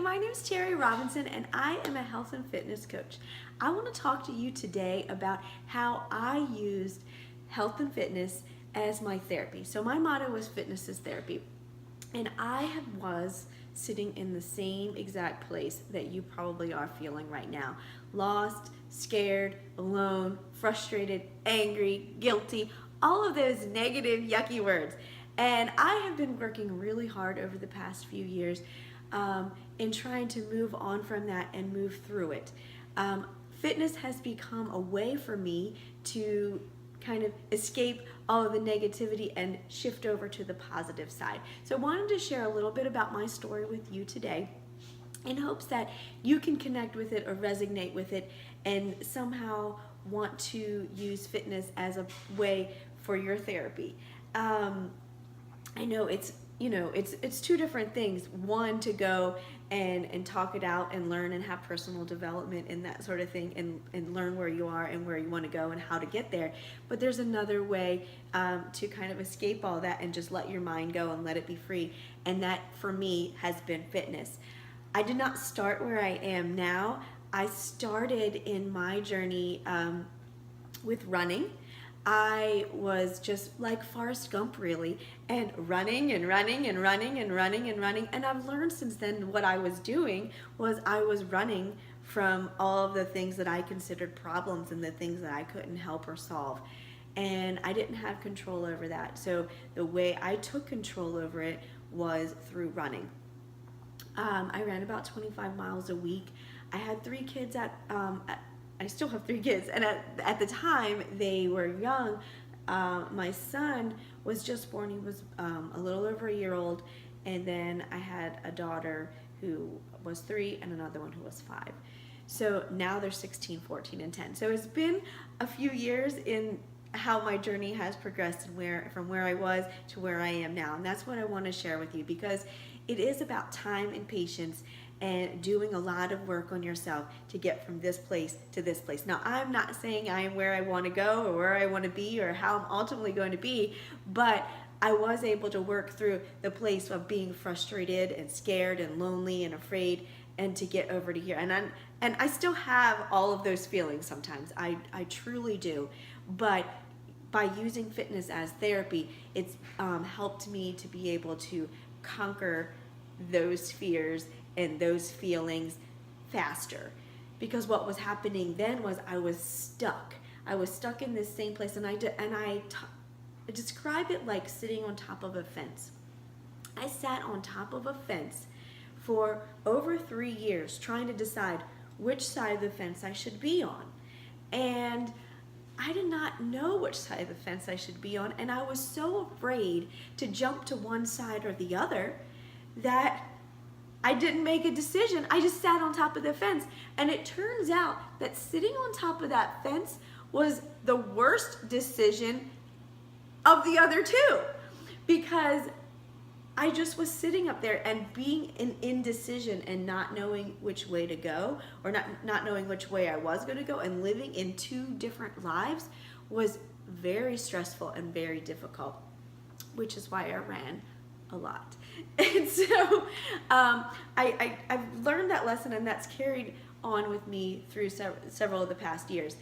my name is Terry Robinson and I am a health and fitness coach. I want to talk to you today about how I used health and fitness as my therapy. So my motto was fitness is therapy. And was sitting in the same exact place that you probably are feeling right now. Lost, scared, alone, frustrated, angry, guilty, all of those negative, yucky words. And I have been working really hard over the past few years in trying to move on from that and move through it. Fitness has become a way for me to kind of escape all of the negativity and shift over to the positive side. So I wanted to share a little bit about my story with you today in hopes that you can connect with it or resonate with it and somehow want to use fitness as a way for your therapy. I know it's two different things. One, to go and talk it out and learn and have personal development and that sort of thing and learn where you are and where you want to go and how to get there. But there's another way to kind of escape all that and just let your mind go and let it be free. And that for me has been fitness. I did not start where I am now. I started in my journey with running. I was just like Forrest Gump really, and running and running and running and running and running. And I've learned since then what I was doing was I was running from all of the things that I considered problems and the things that I couldn't help or solve. And I didn't have control over that. So the way I took control over it was through running. I ran about 25 miles a week. I had 3 kids I still have 3 kids, and at the time they were young. My son was just born. He was a little over a year old, and then I had a daughter who was 3 and another one who was 5. So now they're 16, 14, and 10. So it's been a few years in how my journey has progressed and from where I was to where I am now. And that's what I want to share with you, because it is about time and patience and doing a lot of work on yourself to get from this place to this place. Now, I'm not saying I am where I want to go or where I want to be or how I'm ultimately going to be, but I was able to work through the place of being frustrated and scared and lonely and afraid, and to get over to here. And I still have all of those feelings sometimes. I truly do. But by using fitness as therapy, it's helped me to be able to conquer those fears and those feelings faster. Because what was happening then was I was stuck. I was stuck in this same place, and I describe it like sitting on top of a fence. I sat on top of a fence for over 3 years trying to decide which side of the fence I should be on. And I did not know which side of the fence I should be on, and I was so afraid to jump to one side or the other that I didn't make a decision. I just sat on top of the fence. And it turns out that sitting on top of that fence was the worst decision of the other 2, because I just was sitting up there and being in indecision and not knowing which way to go, or not knowing which way I was going to go, and living in 2 different lives was very stressful and very difficult, which is why I ran a lot. And so I've learned that lesson, and that's carried on with me through several of the past years.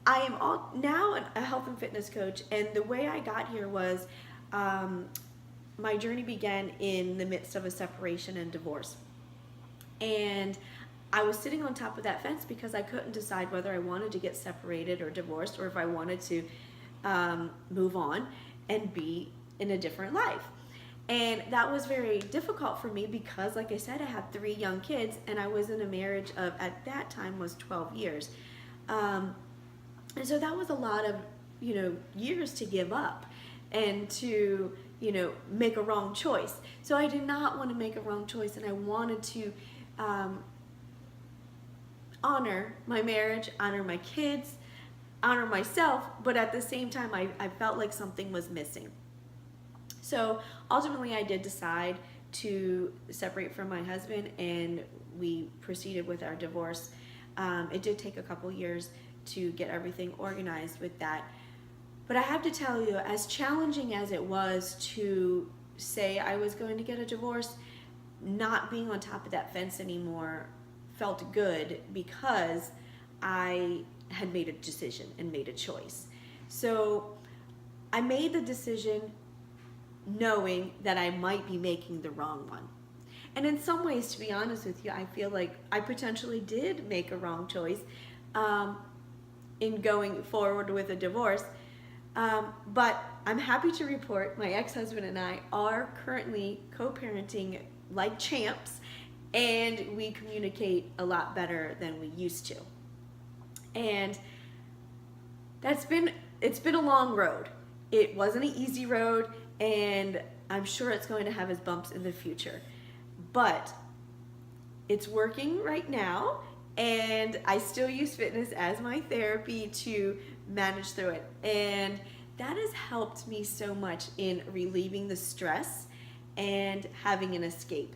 I am now a health and fitness coach, and the way I got here was my journey began in the midst of a separation and divorce. And I was sitting on top of that fence because I couldn't decide whether I wanted to get separated or divorced, or if I wanted to move on and be in a different life. And that was very difficult for me because, like I said, I had 3 young kids, and I was in a marriage of, at that time, was 12 years. And so that was a lot of, years to give up and to, make a wrong choice. So I did not want to make a wrong choice, and I wanted to honor my marriage, honor my kids, honor myself, but at the same time, I felt like something was missing. So ultimately I did decide to separate from my husband, and we proceeded with our divorce. It did take a couple years to get everything organized with that. But I have to tell you, as challenging as it was to say I was going to get a divorce, not being on top of that fence anymore felt good because I had made a decision and made a choice. So I made the decision knowing that I might be making the wrong one. And in some ways, to be honest with you, I feel like I potentially did make a wrong choice in going forward with a divorce. But I'm happy to report my ex-husband and I are currently co-parenting like champs, and we communicate a lot better than we used to. And it's been a long road. It wasn't an easy road, and I'm sure it's going to have its bumps in the future. But it's working right now, and I still use fitness as my therapy to manage through it. And that has helped me so much in relieving the stress and having an escape.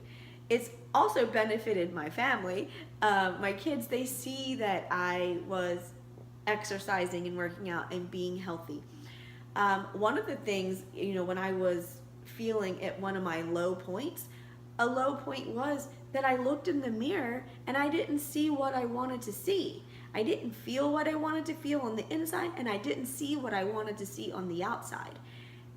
It's also benefited my family. My kids, they see that I was exercising and working out and being healthy. One of the things, when I was feeling at one of my low points, a low point was that I looked in the mirror and I didn't see what I wanted to see. I didn't feel what I wanted to feel on the inside, and I didn't see what I wanted to see on the outside.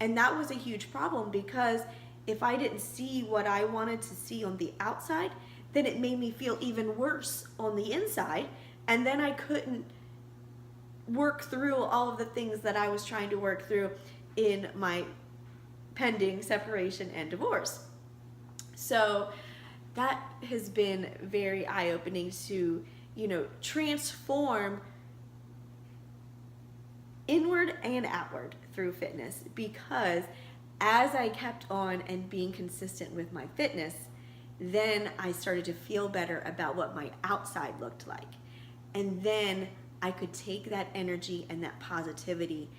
And that was a huge problem, because if I didn't see what I wanted to see on the outside, then it made me feel even worse on the inside, and then I couldn't work through all of the things that I was trying to work through in my pending separation and divorce. So that has been very eye-opening to, transform inward and outward through fitness, because as I kept on and being consistent with my fitness, then I started to feel better about what my outside looked like. And then I could take that energy and that positivity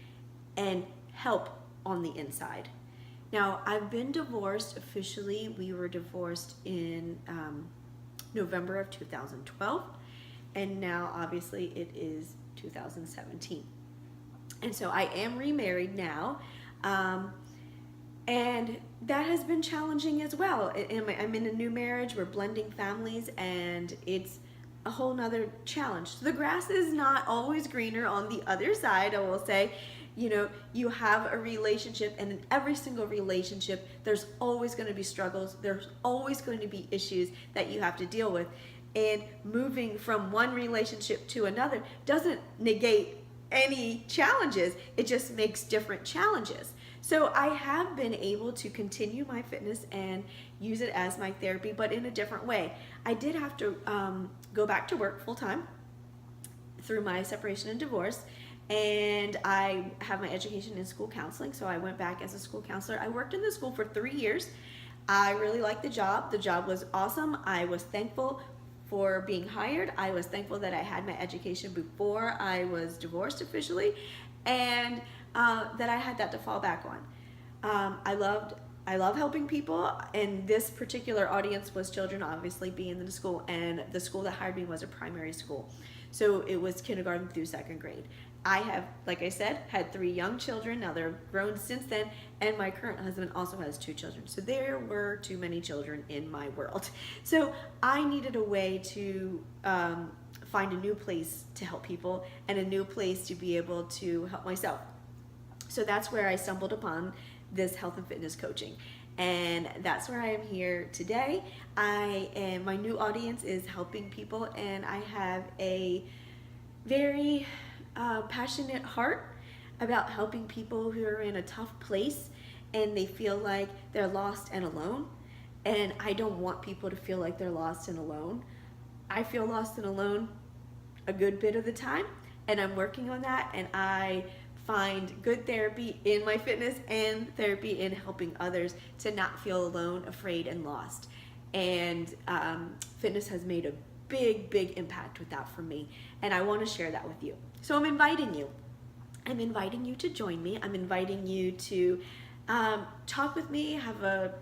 and help on the inside. Now, I've been divorced officially. We were divorced in November of 2012, and now obviously it is 2017. And so I am remarried now, and that has been challenging as well. I'm in a new marriage, we're blending families, and it's a whole nother challenge. So the grass is not always greener on the other side, I will say. You have a relationship, and in every single relationship, there's always going to be struggles. There's always going to be issues that you have to deal with. And moving from one relationship to another doesn't negate any challenges. It just makes different challenges. So I have been able to continue my fitness and use it as my therapy, but in a different way. I did have to go back to work full time through my separation and divorce. And I have my education in school counseling, so I went back as a school counselor. I worked in the school for 3 years. I really liked the job. The job was awesome. I was thankful for being hired. I was thankful that I had my education before I was divorced officially, and that I had that to fall back on. I love helping people, and this particular audience was children, obviously being in the school, and the school that hired me was a primary school. So it was kindergarten through second grade. I have, like I said, had 3 young children. Now they're grown since then, and my current husband also has 2 children. So there were too many children in my world. So I needed a way to find a new place to help people and a new place to be able to help myself. So that's where I stumbled upon this health and fitness coaching. And that's where I am here today. My new audience is helping people, and I have a very passionate heart about helping people who are in a tough place and they feel like they're lost and alone. And I don't want people to feel like they're lost and alone. I feel lost and alone a good bit of the time, and I'm working on that, and I find good therapy in my fitness and therapy in helping others to not feel alone, afraid, and lost. And fitness has made a big impact with that for me, and I want to share that with you. So I'm inviting you to join me. I'm inviting you to talk with me, have a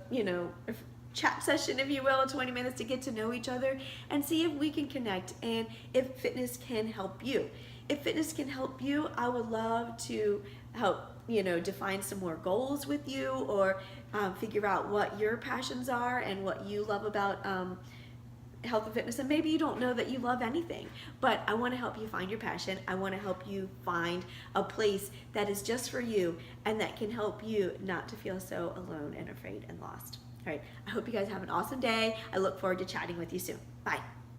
chat session, if you will, 20 minutes to get to know each other and see if we can connect and if fitness can help you. If fitness can help you, I would love to help define some more goals with you, or figure out what your passions are and what you love about health and fitness. And maybe you don't know that you love anything, but I want to help you find your passion. I want to help you find a place that is just for you and that can help you not to feel so alone and afraid and lost. All right, I hope you guys have an awesome day. I look forward to chatting with you soon. Bye.